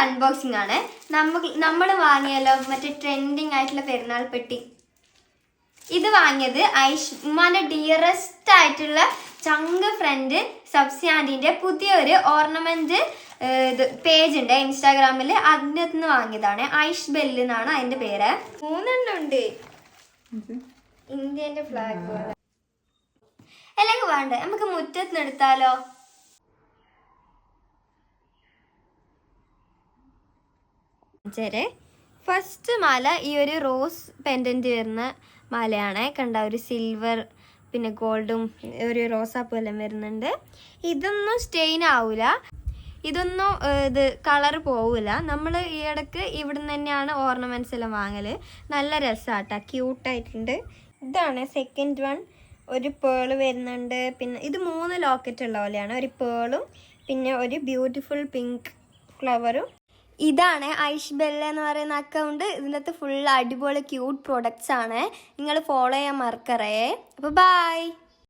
Unboxing ആണ്. നമ്മൾ വാങ്ങിയല്ലോ മറ്റേ ട്രെൻഡിങ് ആയിട്ടുള്ള പെരുന്നാൾ പെട്ടി. ഇത് വാങ്ങിയത് ഉമ്മാന്റെ ഡിയറസ്റ്റ് ആയിട്ടുള്ള ചങ്ക് ഫ്രണ്ട് സബ്സി ആന്റിന്റെ പുതിയൊരു ഓർണമെന്റ് പേജ് ഉണ്ട് ഇൻസ്റ്റാഗ്രാമിൽ. അതിൻ്റെ നിന്ന് വാങ്ങിയതാണ്. ഐഷ് ബെല്ല് എന്നാണ് അതിന്റെ പേര്. 3 എണ്ണം ഉണ്ട്. ഇന്ത്യന്റെ ഫ്ലാഗ് പോലെ. അല്ലെങ്കിൽ വേണ്ട, നമുക്ക് മുറ്റത്ത് എടുത്താലോ? ഫസ്റ്റ് മാല ഈ ഒരു റോസ് പെൻഡന്റ് വരുന്ന മാലയാണ്. കണ്ട, ഒരു സിൽവർ പിന്നെ ഗോൾഡും ഒരു റോസാപ്പൂ എല്ലാം വരുന്നുണ്ട്. ഇതൊന്നും സ്റ്റെയിൻ ആവൂല, ഇതൊന്നും ഇത് കളർ പോവില്ല. നമ്മൾ ഈ ഇടയ്ക്ക് ഇവിടുന്ന് തന്നെയാണ് ഓർണമെന്റ്സ് എല്ലാം വാങ്ങല്. നല്ല രസമാട്ടാ, ക്യൂട്ടായിട്ടുണ്ട്. ഇതാണ് സെക്കൻഡ് വൺ. ഒരു പേള് വരുന്നുണ്ട്. പിന്നെ ഇത് 3 ലോക്കറ്റ് ഉള്ള പോലെയാണ്. ഒരു പേളും പിന്നെ ഒരു ബ്യൂട്ടിഫുൾ പിങ്ക് ഫ്ലവറും. ഇതാണ് ഐഷ് ബെല്ല എന്ന് പറയുന്ന അക്കൗണ്ട്. ഇതിനകത്ത് ഫുൾ അടിപൊളി ക്യൂട്ട് പ്രൊഡക്ട്സ് ആണ്. നിങ്ങൾ ഫോളോ ചെയ്യാൻ മറക്കറേ. അപ്പോൾ ബൈ.